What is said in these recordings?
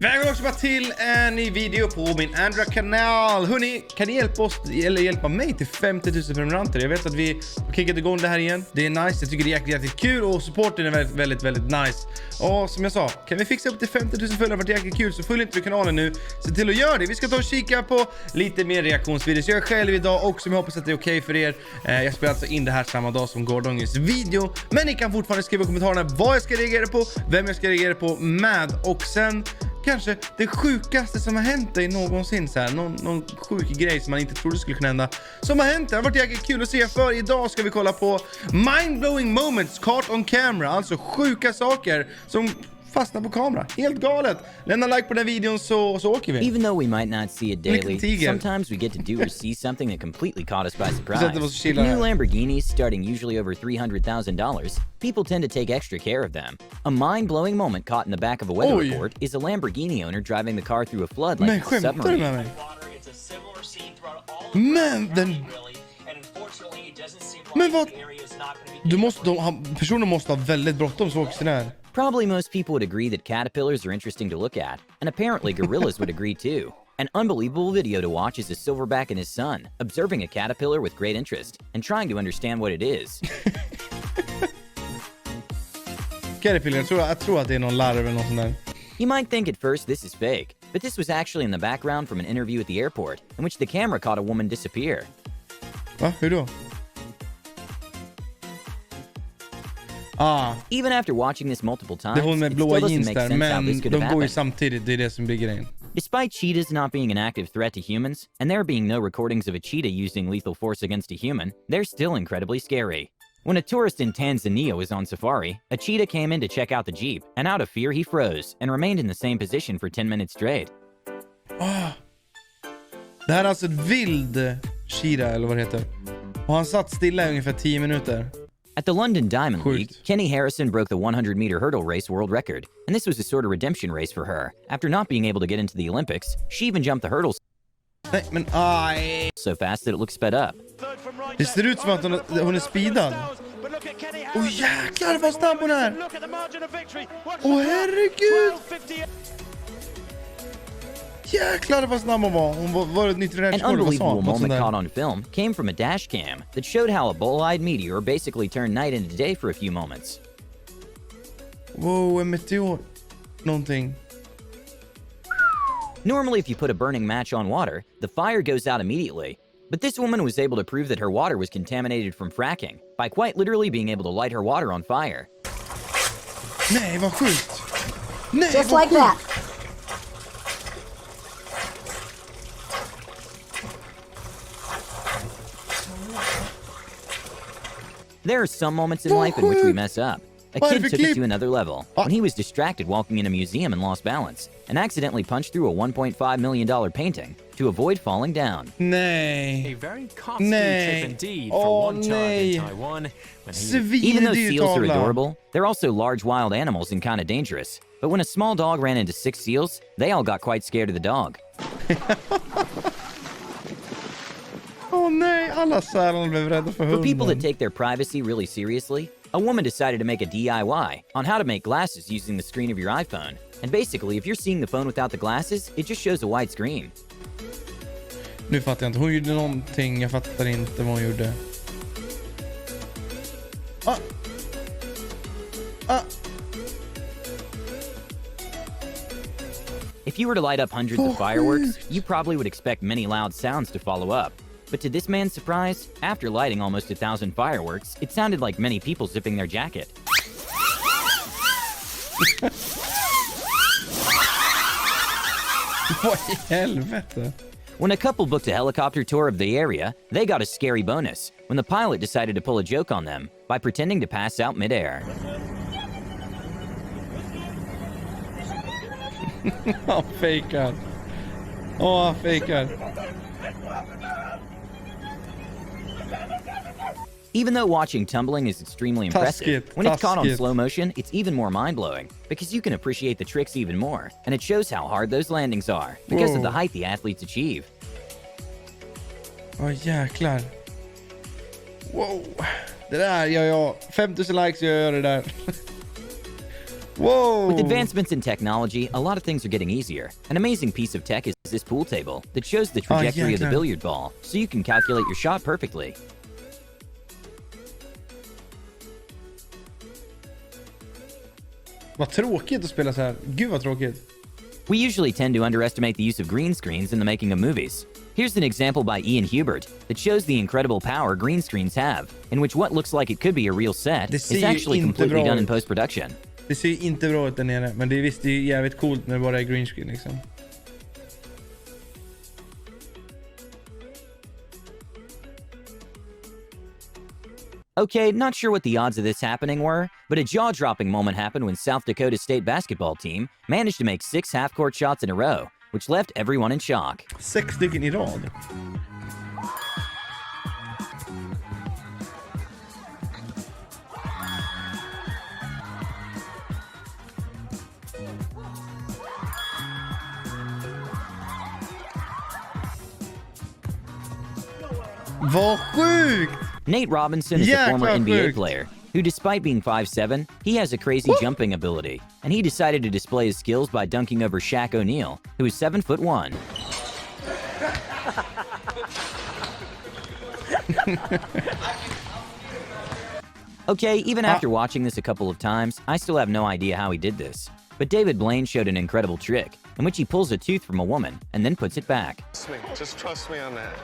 Välkommen också bara till en ny video på min andra kanal. Hörrni, kan ni hjälpa oss eller hjälpa mig till 50 000 prenumeranter? Jag vet att vi har kickat igång det här igen. Det är nice, jag tycker det är jäkligt kul och supporten är väldigt nice. Och som jag sa, kan vi fixa upp till 50 000 följare, det var jäkligt kul, så följ inte för kanalen nu. Se till att göra det. Vi ska ta och kika på lite mer reaktionsvideos. Jag är själv idag och som jag hoppas att det är okej för er. Jag spelar alltså in det här samma dag som gårdagens video. Men ni kan fortfarande skriva i kommentarerna vad jag ska reagera på, vem jag ska reagera på med, och sen kanske det sjukaste som har hänt dig någonsin, så här, någon sjuk grej som man inte trodde skulle kunna hända som har hänt. Det har varit jäkligt kul att se, för idag ska vi kolla på mind-blowing moments caught on camera, alltså sjuka saker som fastnar på kamera. Helt galet. Lämna like på den här videon så åker vi. Even though we might not see it daily, sometimes we get to do or see something that completely caught us by surprise. With new Lamborghinis starting usually over $300,000, people tend to take extra care of them. A mind-blowing moment caught in the back of a weather report is a Lamborghini owner driving the car through a flood like a submarine. Men vad? Personen måste ha väldigt bråttom så åker där. Probably most people would agree that caterpillars are interesting to look at, and apparently gorillas would agree too. An unbelievable video to watch is a silverback and his son, observing a caterpillar with great interest, and trying to understand what it is. Caterpillar, jag tror att det är någon larv eller något sånt där. You might think at first this is fake, but this was actually in the background from an interview at the airport, in which the camera caught a woman disappear. Va? Hur då? Even after watching this multiple times, det hon med blåa jeans där, men de går ju happened. samtidigt, det är det som blir grejen. Despite cheetahs not being an active threat to humans, and there being no recordings of a cheetah using lethal force against a human, they're still incredibly scary. When a tourist in Tanzania was on safari, a cheetah came in to check out the jeep, and out of fear he froze, and remained in the same position for 10 minutes straight. Det här är alltså ett vild cheetah, eller vad det heter. Och han satt stilla i ungefär 10 minuter. At the London Diamond League, Kenny Harrison broke the 100-meter hurdle race world record, and this was a sort of redemption race for her. After not being able to get into the Olympics, she even jumped the hurdles so fast that it looks sped up. Det ser ut som att hon är speedad. Jäklar vad snabb hon är! Herregud! Jäklar vad snabb hon var. Hon var ett nytt An unbelievable moment caught on film came from a dash cam that showed how a bull-eyed meteor basically turned night into day for a few moments. Wow, en meteor. Någonting. Normally, if you put a burning match on water, the fire goes out immediately. But this woman was able to prove that her water was contaminated from fracking by quite literally being able to light her water on fire. Nej, vad sjukt. Nej, just like that. There are some moments in life in which we mess up. A kid took it to another level when he was distracted walking in a museum and lost balance and accidentally punched through a $1.5 million painting to avoid falling down. Nej. A very costly trip indeed for one child in Taiwan. Even though seals are adorable, they're also large wild animals and kind of dangerous. But when a small dog ran into 6 seals, they all got quite scared of the dog. Nej, alla sälarna blev rädda för hunden. For people that take their privacy really seriously, a woman decided to make a DIY on how to make glasses using the screen of your iPhone. And basically, if you're seeing the phone without the glasses, it just shows a white screen. Nu fattar jag inte. Hon gjorde någonting. Jag fattar inte vad hon gjorde. If you were to light up hundreds of fireworks, you probably would expect many loud sounds to follow up. But to this man's surprise, after lighting almost 1,000 fireworks, it sounded like many people zipping their jacket. Vad i helvete? When a couple booked a helicopter tour of the area, they got a scary bonus when the pilot decided to pull a joke on them by pretending to pass out midair. Han fejkar. Han fejkar. Even though watching tumbling is extremely impressive, when it's caught on slow motion, it's even more mind-blowing because you can appreciate the tricks even more, and it shows how hard those landings are because of the height the athletes achieve. Jäklar. Wow. Det där gör jag. 5000 likes gör jag det där. Whoa! With advancements in technology, a lot of things are getting easier. An amazing piece of tech is this pool table that shows the trajectory of the billiard ball, so you can calculate your shot perfectly. Vad tråkigt att spela så här. Gud vad tråkigt. We usually tend to underestimate the use of green screens in the making of movies. Here's an example by Ian Hubert that shows the incredible power green screens have, in which what looks like it could be a real set is actually completely done in post-production. Det ser ju inte bra ut där nere, men det är visst jävligt coolt när det bara är green screen liksom. Okay, not sure what the odds of this happening were, but a jaw-dropping moment happened when South Dakota State basketball team managed to make 6 half-court shots in a row, which left everyone in shock. 6 stycken i rad. Vad sjukt! Nate Robinson is a former NBA player who, despite being 5'7", he has a crazy jumping ability, and he decided to display his skills by dunking over Shaq O'Neal, who is 7'1". Okay, even after watching this a couple of times, I still have no idea how he did this. But David Blaine showed an incredible trick in which he pulls a tooth from a woman and then puts it back. Just trust me on that.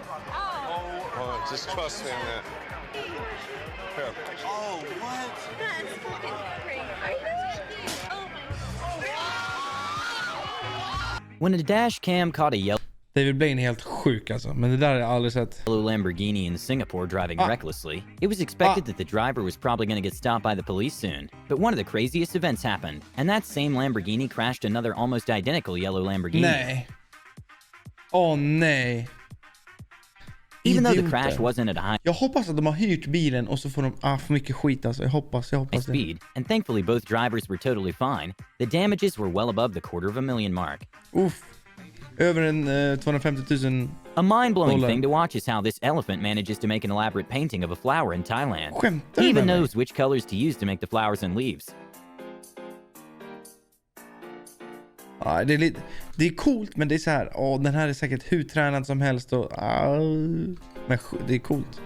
Oh, just trust me on that. Here. Oh, what? That's fucking crazy. When a dash cam caught a yellow David Blaine är helt sjuk alltså, men det där har jag aldrig sett. Lamborghini in Singapore driving recklessly, it was expected that the driver was probably going to get stopped by the police soon. But one of the craziest events happened, and that same Lamborghini crashed another almost identical yellow Lamborghini. Nej. Åh nej. Even though the crash wasn't at a high Jag hoppas att de har hyrt bilen och så får de för mycket skit alltså. Jag hoppas speed, and thankfully both drivers were totally fine. The damages were well above the $250,000 mark. Uff. Över en 250 000. A mind-blowing thing to watch is how this elephant manages to make an elaborate painting of a flower in Thailand. Skämtar He even knows which colors to use to make the flowers and leaves. Ja, det är coolt, men det är så här, den här är säkert hur tränad som helst och men det är coolt.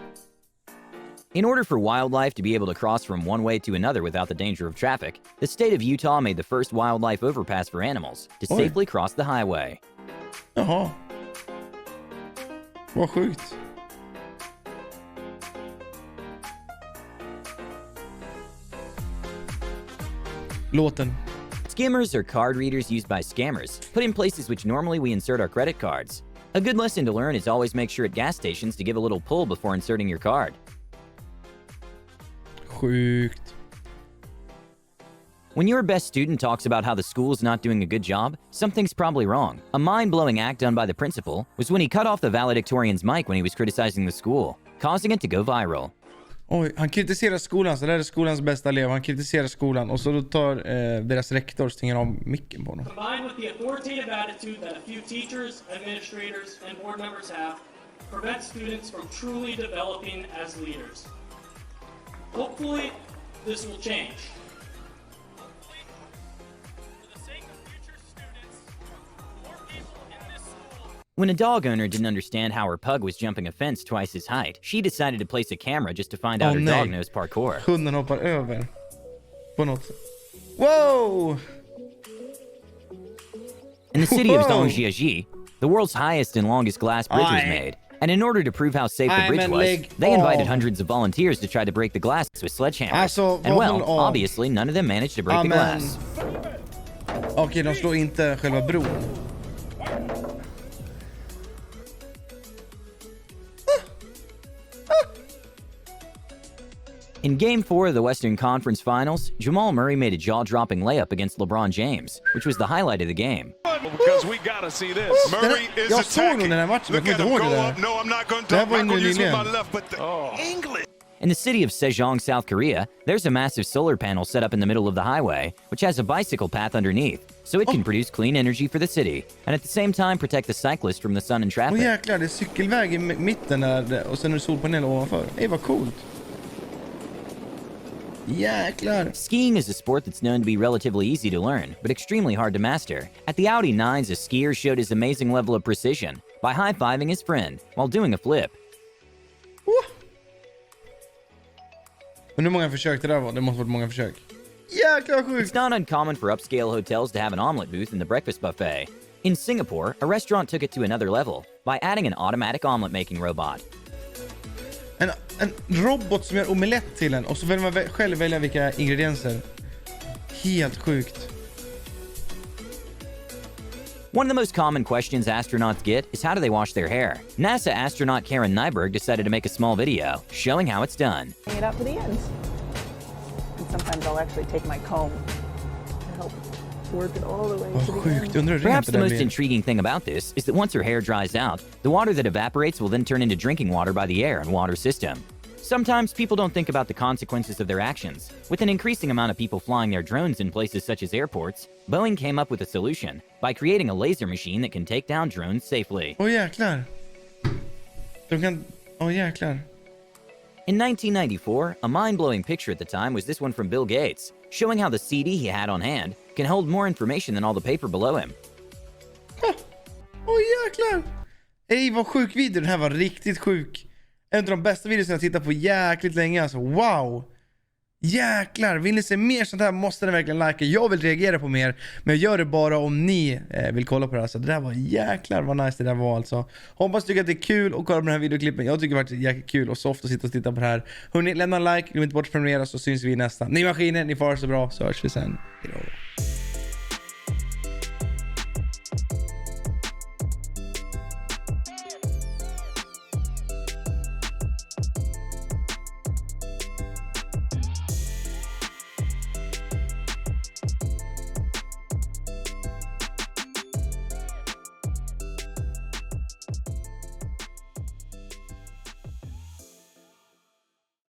In order for wildlife to be able to cross from one way to another without the danger of traffic, the state of Utah made the first wildlife overpass for animals to safely cross the highway. Jaha. Vad sjukt. Låten. Skimmers are card readers used by scammers, put in places which normally we insert our credit cards. A good lesson to learn is always make sure at gas stations to give a little pull before inserting your card. Sjukt. When your best student talks about how the school is not doing a good job, something's probably wrong. A mind-blowing act done by the principal was when he cut off the valedictorian's mic when he was criticizing the school, causing it to go viral. Oj, han kritiserar skolan, så det är skolans bästa elev. Han kritiserar skolan och så då tar deras rektor stänger av micken på honom. Combined with the authoritative attitude that a few teachers, administrators, and board members have, prevents students from truly developing as leaders. Hopefully, this will change. When a dog owner didn't understand how her pug was jumping a fence twice his height, she decided to place a camera just to find out her dog knows parkour. Hunden hoppar över. På något sätt. Wow! In the city of Zhangjiajie, the world's highest and longest glass bridge was made. And in order to prove how safe the bridge was, they invited hundreds of volunteers to try to break the glass with sledgehammers. And well, obviously none of them managed to break the glass. Okej, de slår inte själva bron. In Game 4 of the Western Conference Finals, Jamal Murray made a jaw-dropping layup against LeBron James, which was the highlight of the game. Because we gotta see this. Murray is attacking. Look at him go up. No, I'm not going to dunk. I'm going to use with my left, but English. In the city of Sejong, South Korea, there's a massive solar panel set up in the middle of the highway, which has a bicycle path underneath, so it can produce clean energy for the city, and at the same time protect the cyclist from the sun and traffic. Jäklar, det är cykelväg i mitten där, och sen är det solpanel ovanför. Vad coolt. Jäklar. Skiing is a sport that's known to be relatively easy to learn, but extremely hard to master. At the Audi 9s, a skier showed his amazing level of precision by high-fiving his friend while doing a flip. Men hur många försök det där var? Det måste varit många försök. Jäklar sjukt! It's not uncommon for upscale hotels to have an omelet booth in the breakfast buffet. In Singapore, a restaurant took it to another level by adding an automatic omelet-making robot. En robot som gör omelett till en och så väljer man själv välja vilka ingredienser. Helt sjukt. One of the most common questions astronauts get is how do they wash their hair? NASA astronaut Karen Nyberg decided to make a small video showing how it's done. Bring it up to the ends. And sometimes I'll actually take my comb to help work it all the way to the end. Perhaps the most intriguing thing about this is that once her hair dries out, the water that evaporates will then turn into drinking water by the air and water system. Sometimes people don't think about the consequences of their actions. With an increasing amount of people flying their drones in places such as airports, Boeing came up with a solution by creating a laser machine that can take down drones safely. Jäklar. Jäklar. In 1994, a mind-blowing picture at the time was this one from Bill Gates, showing how the CD he had on hand can hold more information than all the paper below him. Jäklar. Ej, vad sjuk video. Den här var riktigt sjuk. En av de bästa videos jag tittat på jäkligt länge. Alltså, wow. Jäklar, vill ni se mer sånt här måste ni verkligen likea. Jag vill reagera på mer, men jag gör det bara om ni vill kolla på det här. Så det där var jäklar vad nice det där var alltså. Hoppas tycker att det är kul att kolla på den här videoklippen. Jag tycker det har varit jäkligt kul och soft att sitta och titta på det här. Hörrni, lämna en like, glöm inte bort att prenumerera så syns vi nästa. Ni maskiner, ni får det så bra, så hörs vi sen. Hejdå.